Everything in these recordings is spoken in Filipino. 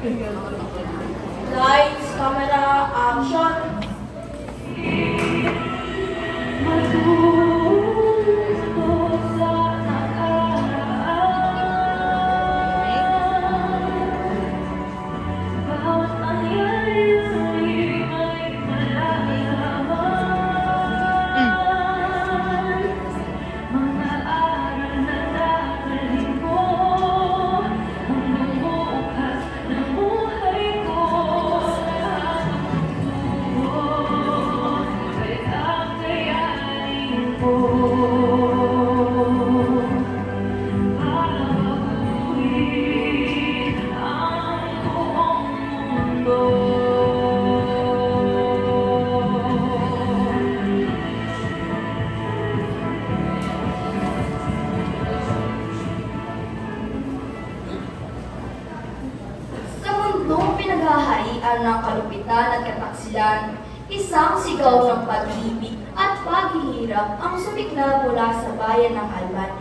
Lights, camera, action! Sa mundong pinaghaharian ng kalupitan at kataksilan, isang sigaw ng pag-ibig at paghihirap ang sumikla mula sa bayan ng Alban.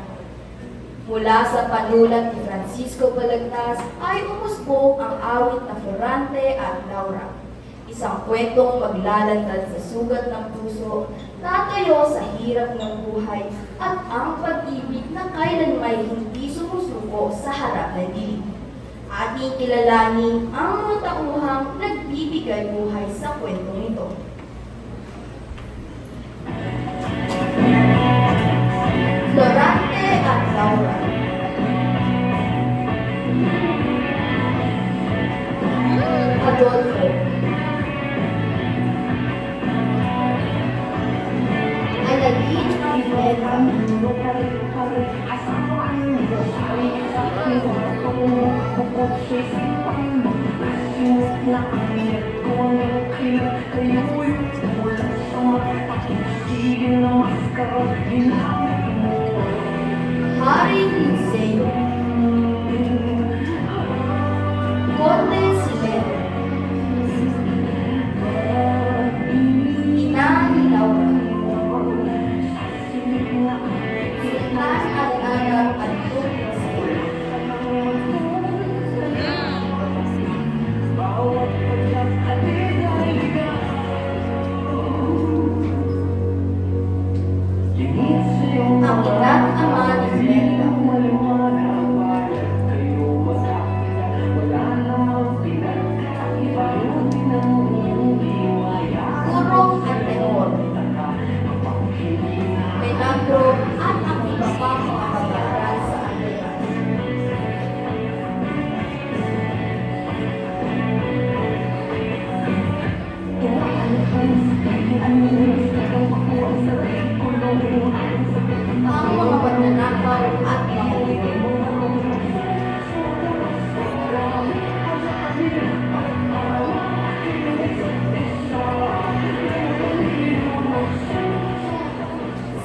Mula sa panulat ni Francisco Balagtas ay umusbong ang awit na Florante at Laura. Isang kwentong maglalantad sa sugat ng puso, tatayo sa hirap ng buhay at ang pag-ibig na kailanmay hindi sumusuko sa harap ng dilim. Ating kilalanin ang mga tauhang nagbibigay buhay sa kwentong ito. Florante at Laura. Adolfo. Aladin ng Bella. Hari Liceo. Conde Sileno. Ina ni Laura. Sultan at Anak at ang ina't ama ni Imelda. Gurong at Tenor. Menandro at ang iba pang mga kabayaran sa Alban. Ang mga pagnanakaw at makulit.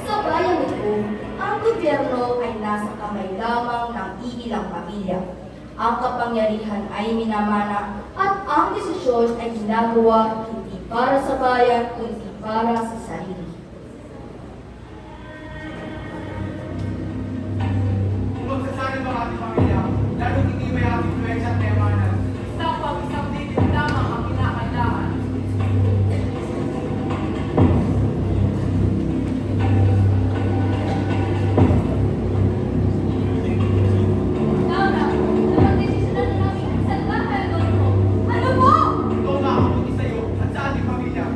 Sa bayang ito, ang gobyerno ay nasa kamay lamang ng iilang pamilya. Ang kapangyarihan ay minamana at ang desisyon ay ginagawa hindi para sa bayan kundi para sa sarili. Magsasabi ba ating pamilya, lalo hindi may ating influensya at kayamanan? Isang pag-isang titin lamang ang kinakailangan. Laura, anong desisyon na namin sa bahay, Adolfo? Ano mo? Ito na ang mabuti sa iyo at sa ating pamilya.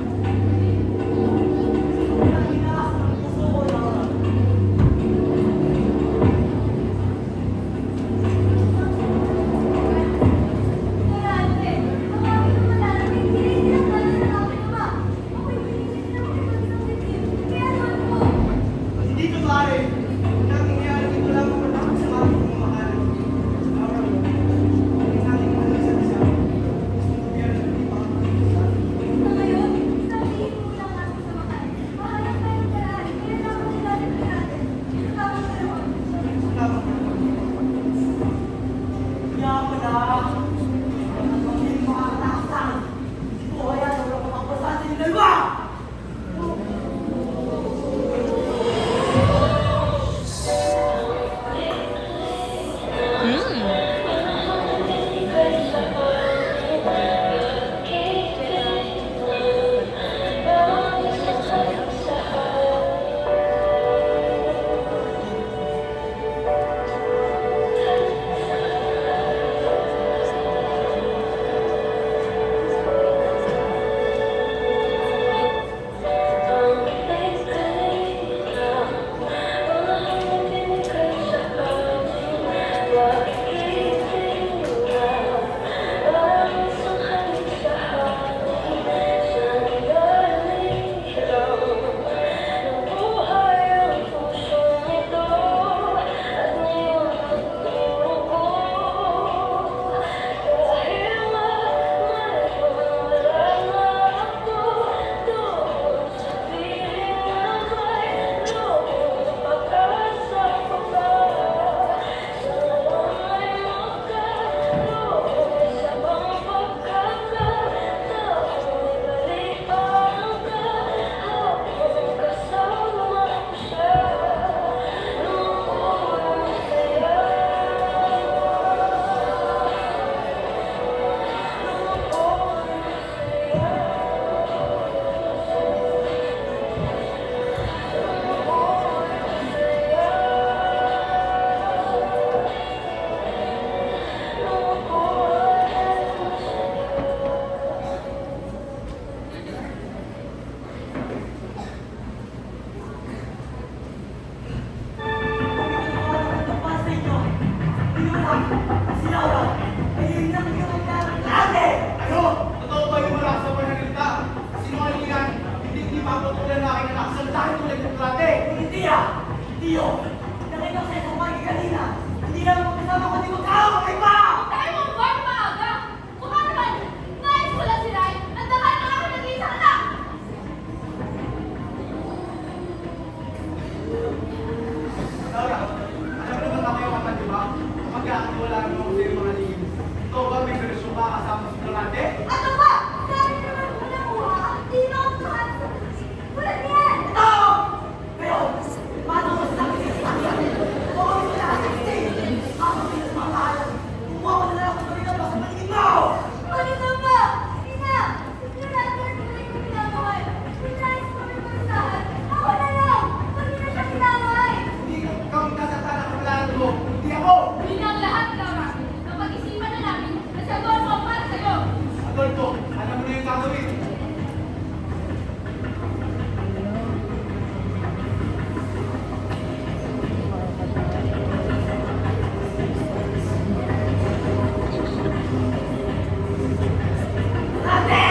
Florante? Ano ba? Sabi naman ko na mo, di na ako mahanap. Wala niyan! Ito! Ngayon, paano ko sabi sa sakyan? Oo, sila, saksi! Ako pinagmamahalan. Kumuha ko na lang ako sa ba sa paligid mo! Ano na ba? Ina! Hindi na natin tuloy ko ginagawa. Pinayos ko rin ko saan. Ako na lang! Hindi na siya kinamay! Hindi ikaw ang sasaktan ng kapalaran mo, hindi ako! Hindi na ang lahat, Laura. Napag-isipan na namin na siya doon mo para sa'yo. Adolfo, alam mo na yung gagawin. Ate!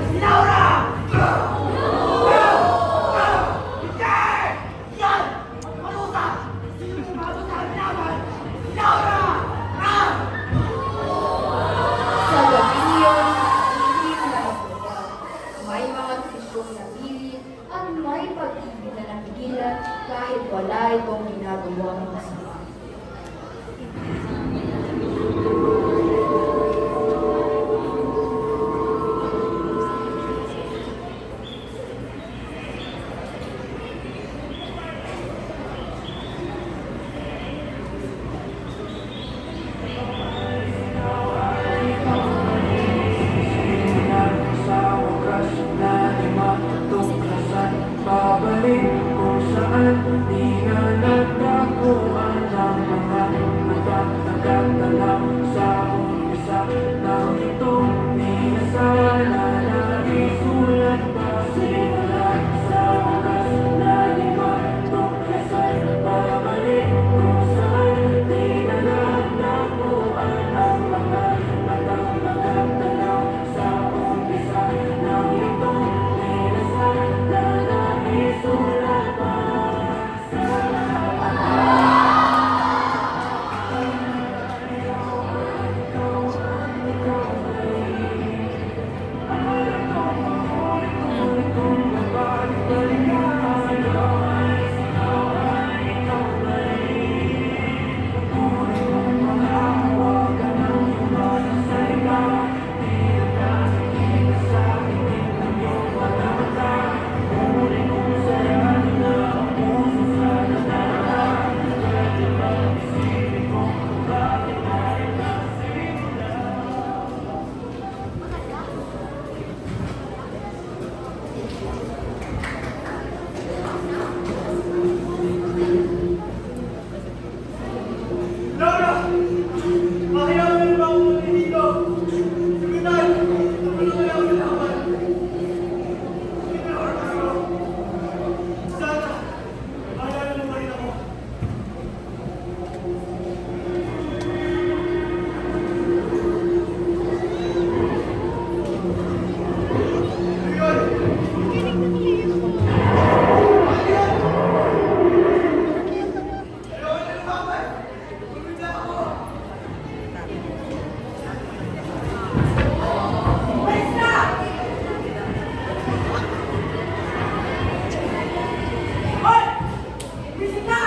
Si Laura! Hindi! Yan! Malusa! Sino yung bago sa akin laban? Si Laura! Ah! Sa gabi yun, hindi na nagpunta. May mga desisyong napili at may pag-ibig na napigilan kahit wala itong ginagawang masama. Sa wakas na di matutuklasan, babalik kung saan di na nagdakuan ng mga mata. Nagtatanaw sa umpisa ng itong minasala na isulat pa simula. Sa wakas na di matutuklasan, babalik kung saan di na nagdakuan ng mga mata. Nagtatanaw sa umpisa ng itong minasala na isulat pa. Laura! Makiyaman ba ako muli dito? Sabitan! Tumulungan ako sa laban. Laura, pero... Sana, maalala mo pa rin ako. Ayun! Ayun, ano ba ba? Tulog na ako. Umalis na! Hoy! Umisip na!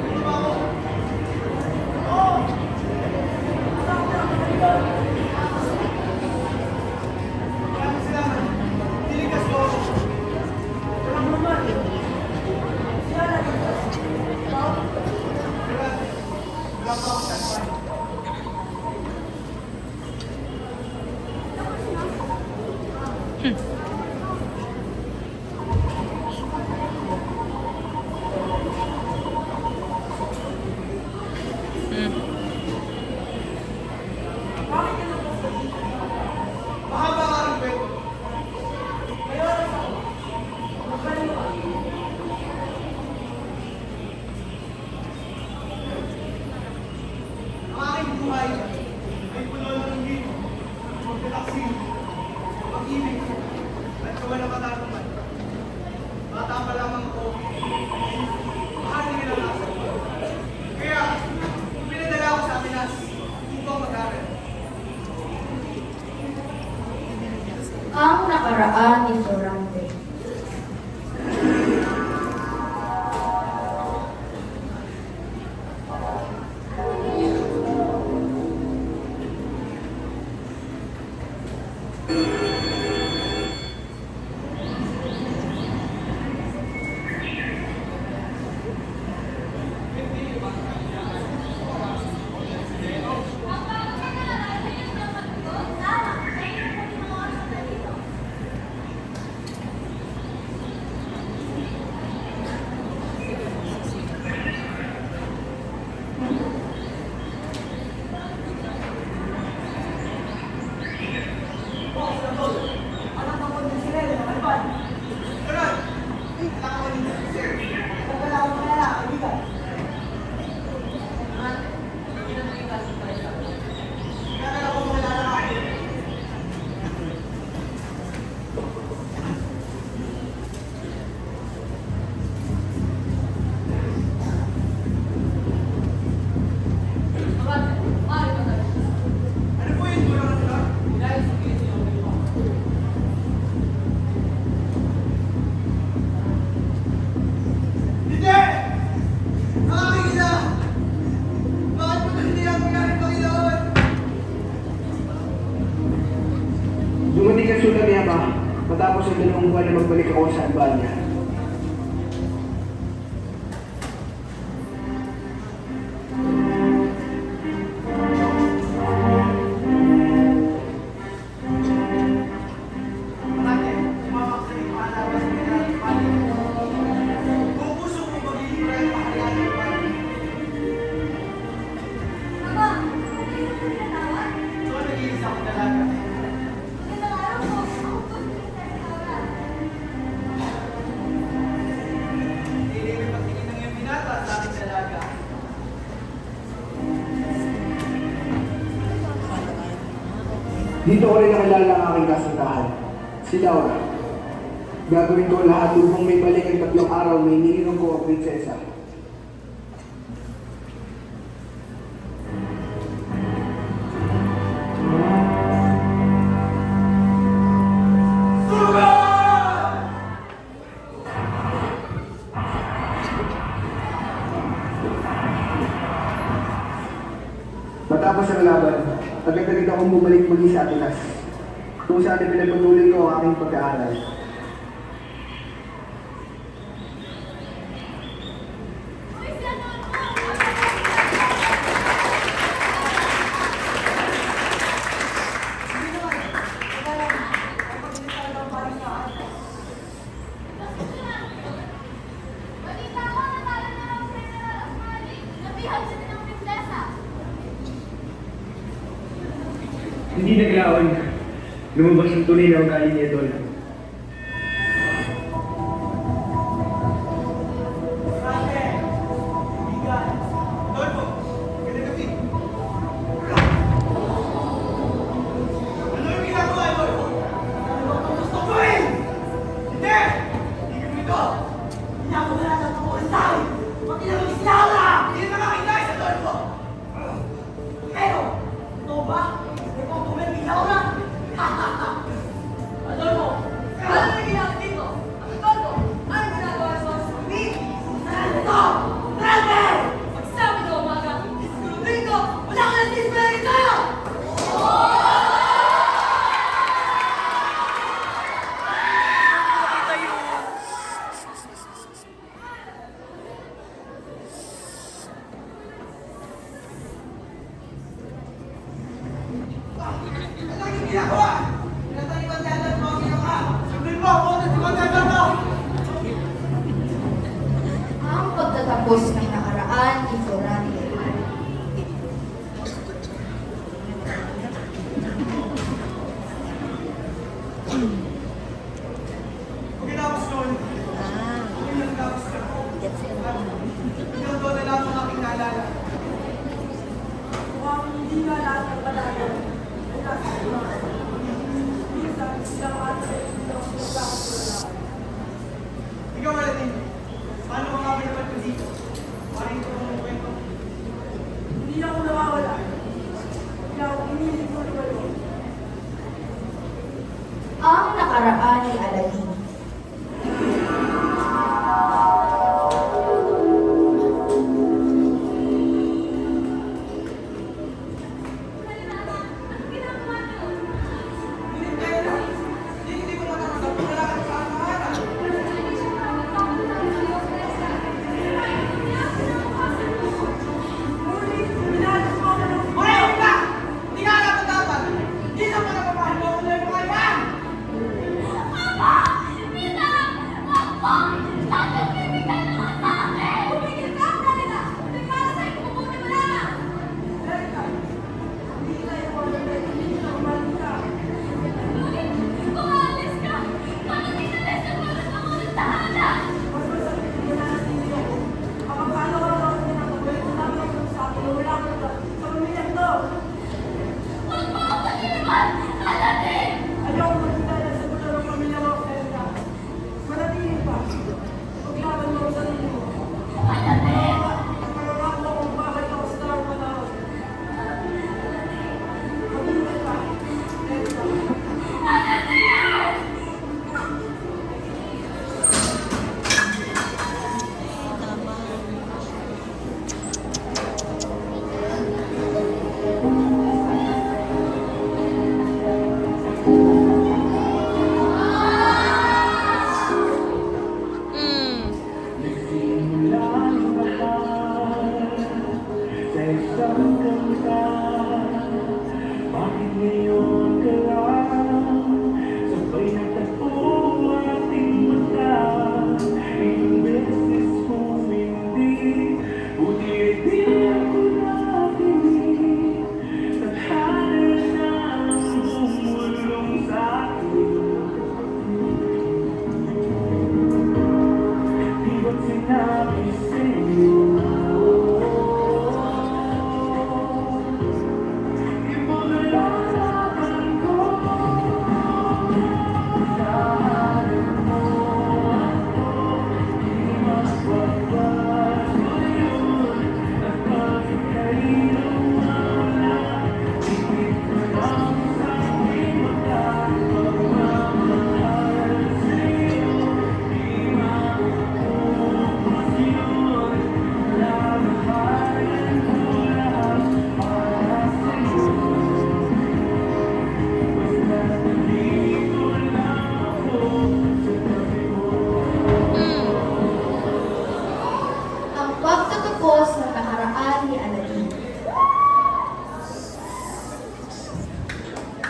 Ano ba ako? Oo! Kasama na ako dito. Maraming salamat. Tinigas mo ako. Walang naman. Siya na dito. Ikaw? Wala pa akong sasaktan. Bakit ka nagpunta dito? Mahaba nga rin kwento. May oras ako. Magkaling ka. Ang aking buhay ay puno ng hingin, pagkataksil, pag-ibig, at kawalang katarungan. Bata pa lamang ako, mahal na nilalasa. Kaya, pinadala ako sa Pinas upang mag-aral. Ang nakaraan ni Florante. Matapos ang 2 buwan na magbalik ako sa Albania. Ate, sumama ka sa iyong paalabas ng General Pali. Kung puso mo maghihira ang kaharian ng Pali, Ama, hindi mo pinatawad? so nag-iisa akong dalaga. Ilang araw po, ako po pinatawad. Hindi rin pagtingin ng iyong binata sa aking dalaga. Dito ko rin nakilala ang aking kasintahan, si Laura. Gagawin ko lahat upang may balik ang 3 araw may iniinom ko ang prinsesa. Matapos ang laban, agad-agad akong bumalik muli sa Atenas, kung saan pinagpatuloy ko ang aking pag-aaral. Balita ko, natalo na ang General Asmani. Nabihan siya ng prinsesa. Hindi naglaon. Lumabas ang tunay na ugali ni Idol. Ate, bigan, Adolfo, magandang gabi. Ano yung ginagawa, Adolfo? Ano ang gusto ko eh? Hindi! Hindi ko ito! Hindi ako wala sa tubuhan sa akin. Pati na mag Laura! Hindi na nakakilay sa Adolfo! Pero, ito ba? Hindi ko tumibig Laura! Adolfo! Ano na ginagawa dito? Adolfo! Ano ginagawa sa sulit? Saan ito? Grabe! Magsabi na umaga! Siguro dito! Wala ka na tismerin tayo! Ano yung ginagawa? Pinatalipan niya ang mga ginawa. Sundin mo ako na si Magandang mo! Ang pagtatapos ng nakaraan ni Florani. Pagkatapos noon, okay lang tapos ka. Ikaw doon na lang ang aking naalala. Mukhang hindi nga lahat ng panalo ay nasa iba. Minsan, silang ate, silang magkakasulala. Ikaw, Aladdin, paano ka nga pinapat ko dito? Parang ito ang kwento. Hindi ako nawawala. Hindi ako inilig ko na walo. Ang nakaraan ni Aladdin. Hindi ko matapos ang wala ka sa pangalan. Ngunit, minalas mo ako ng Hoy, ka! Hindi ka dapat dapat! Hindi na pa napapahal mo ako na yung mga yan! Ama!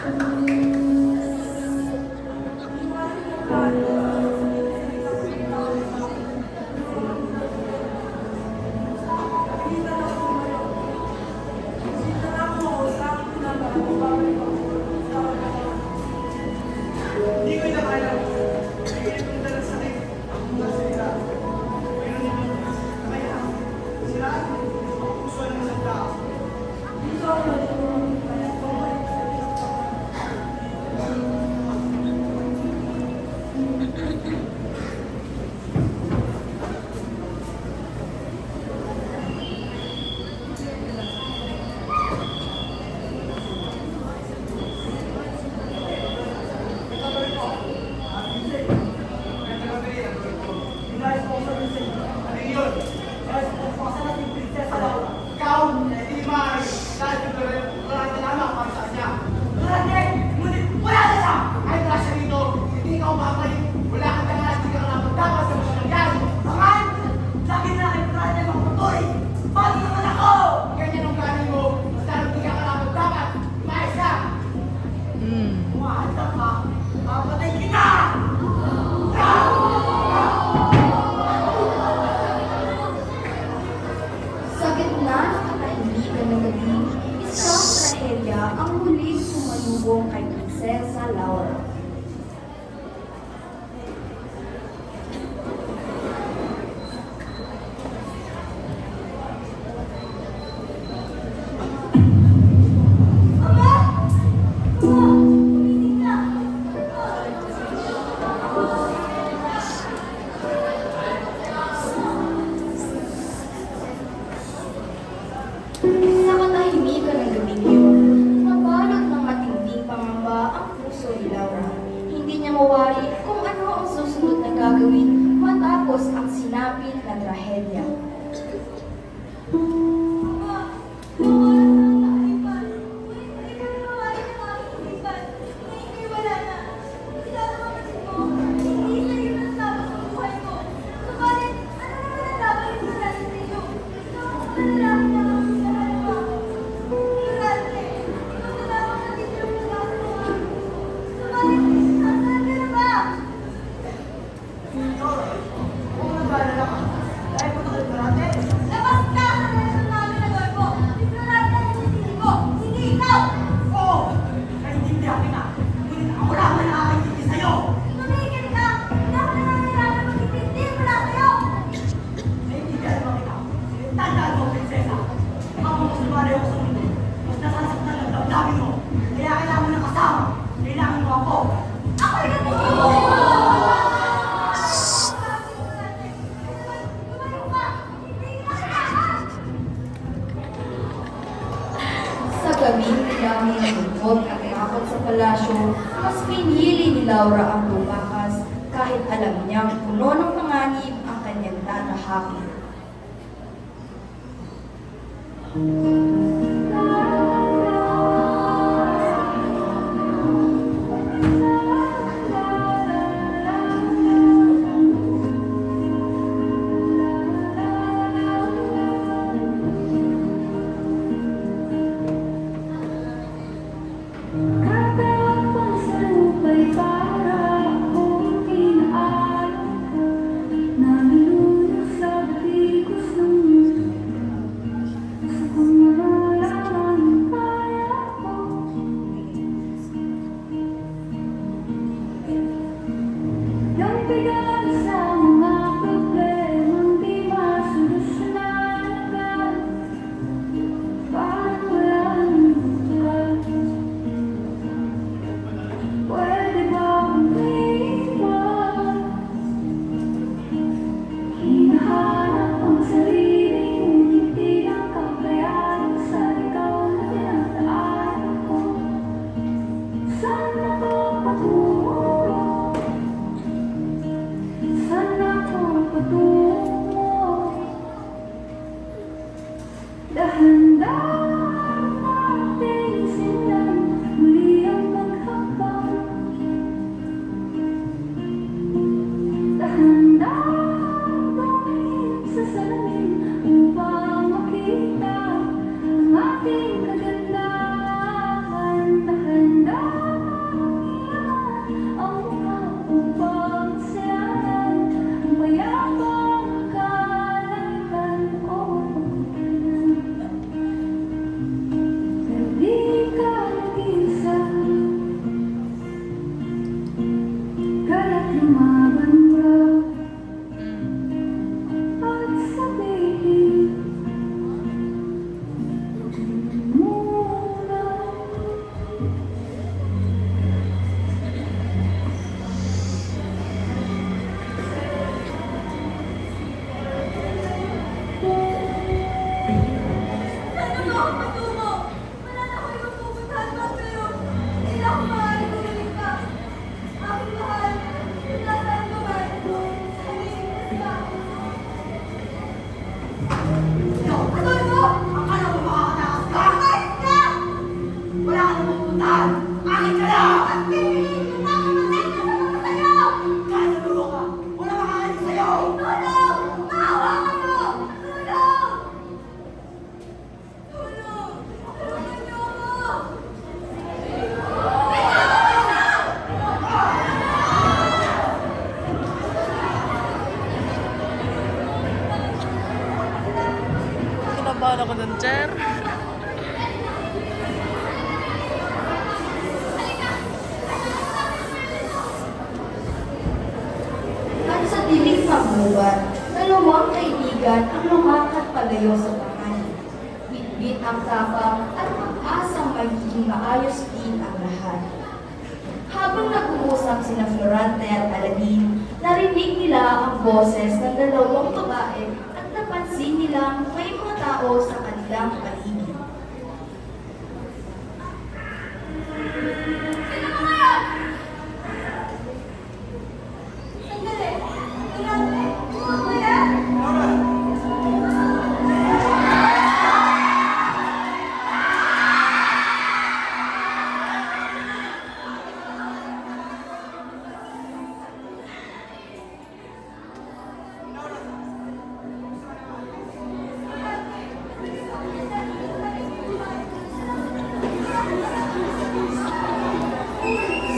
Hindi ko inakala. Kaya itong dalang sakit. Ang mga salita. Pero nito. Kaya, siraan mo. Ang puso ng isang tao. Ano yun? Ikaw, hindi maaari. Dahil ito rin, wala ka lamang para sa kanya. Kahit nasa rito, hindi ka umabalik. Wala kang tangalas, hindi ka lang dapat sa mga nangyari. Ganyan ang galing mo. Basta nang hindi ka lang dapat. Umayos ka. Sa gitna ng katahimikan ng gabi, isang trahelya ang muling sumalubong kay Prinsesa Laura. Sa katahimikan ng gabing iyon, nabalot ng matinding pangamba ang puso ni Laura. Hindi niya mawari kung ano ang susunod na gagawin matapos ang sinapit na trahedya. Kaya kailangan mo ng kasama. Kailangan mo ako. Sa gabing dami ng lungkot at takot sa palasyo, mas pinili ni Laura ang lumakas kahit alam niyang puno ng panganib ang kanyang tatahakin. pupuntahan! Akin ka na! At pipiliin ko na mamatay na naman sa'yo! Kahit nadulo ka, wala makakalit sa'yo! Tulong! Maawa kayo! Tulong! Tulong! Tulungan niyo ako! Kinabahan ako ng chair. At sa dilig ng buwan, dalawang kaibigan ang lumakad palayo sa bahay. Bitbit ang tapang at pag-asang magiging maayos din ang lahat. Habang nag-uusap sina Florante at Aladin, narinig nila ang boses ng dalawang babae at napansin nilang may mga tao sa kanilang paligid. Sino mga yan? Sandali! Sandali! Mga ba yan?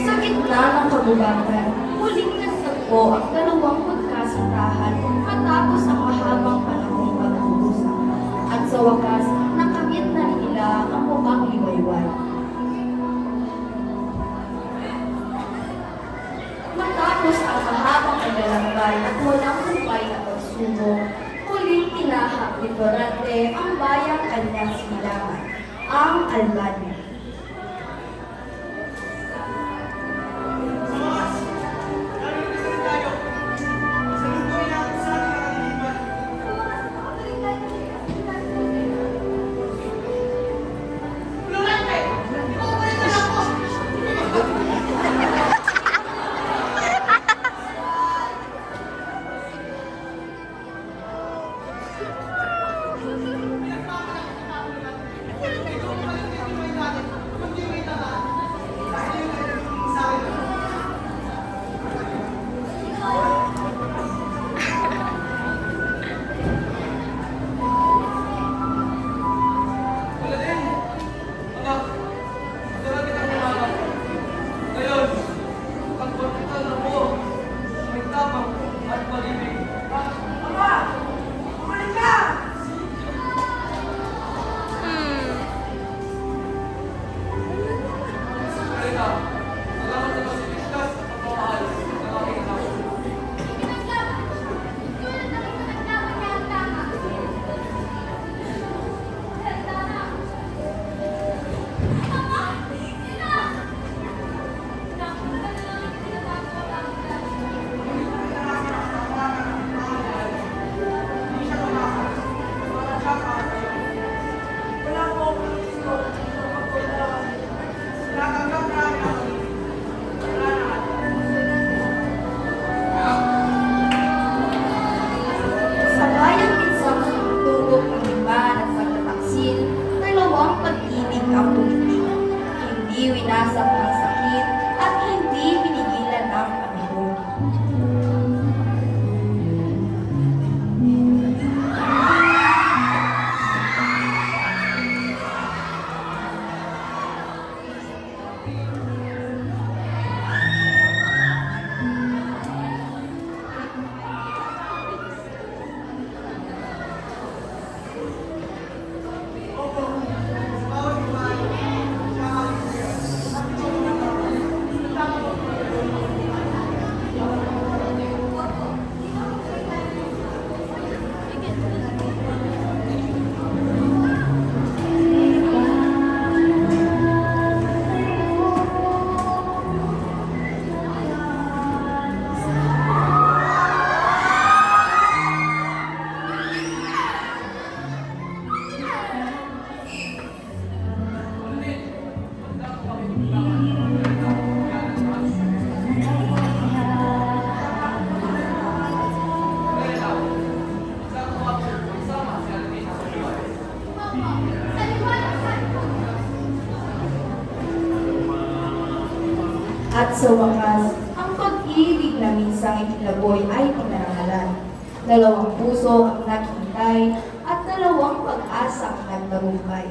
Sa gitna ng kagubatan, muling nagtagpo ang dalawang magkasintahan matapos ang mahabang panahong pag-uusap. At sa wakas, nakamit na nila ang mukhang liwayway. Matapos ang mahabang paglalakbay at walang humpay na pagsubok, muling tinahak ni Florante ang bayang kanyang silangan, ang Albania. Sa wakas, narito na rin tayo. Salubuhin natin sa ating nakalimutan. Florante! Ikaw ba rin anak ko? Aladin! Anak! Masarap kitang umaga. Ngayon, ang pagkital na mo, may tapang at pag-ibig. Ama! Bumalik ka! Marita, salamat sa pagsiligtas at pagmamahal ng aking anak. Pinaglaban! Tulad na rin pinaglaban niya ang tama! Tama! Tama! Ina! Nakakatagal na lang ang tinatawag ang Hindi siya tumakas. Para siya kakayo. Wala po akong gusto na magpapalawan. Natanggap namin ang wala na. Sa bayang minsang sumutugok ng iban at pagtataksil, dalawang pag-ibig ang tumitig. Hindi winasak ng sakit at hindi pinigilan ng panginoon. Bawat iman, siya ang At sa wakas, ang pag-ibig na minsang itinaboy ay pinarangalan. Dalawang puso ang naghintay at dalawang pag-asang nagtagumpay.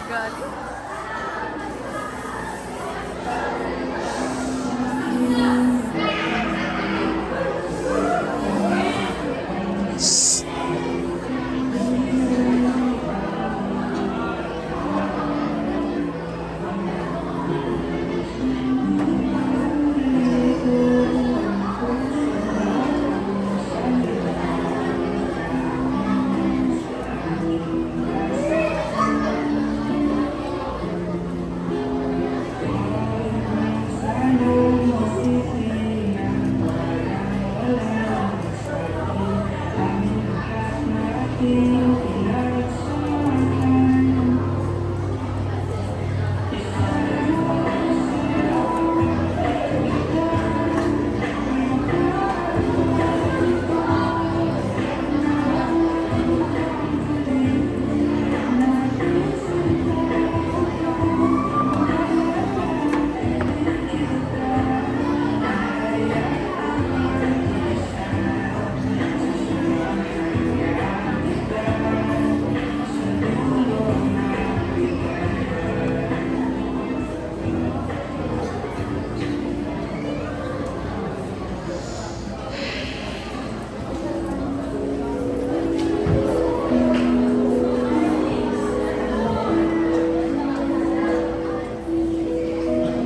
Galing.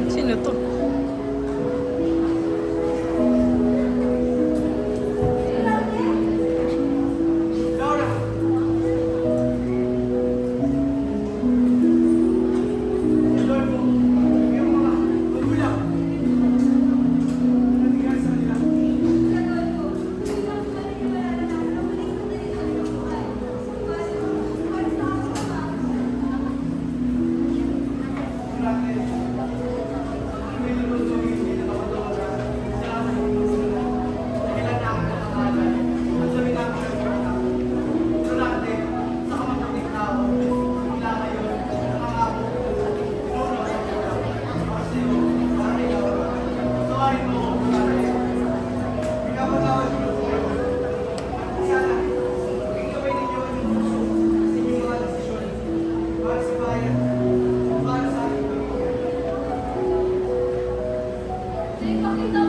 Sino to? Laura! Lord mo, yung mga magulang. Ano nangyari sa kanila? Para sa bayan, para sa ating pamilya. Ipakita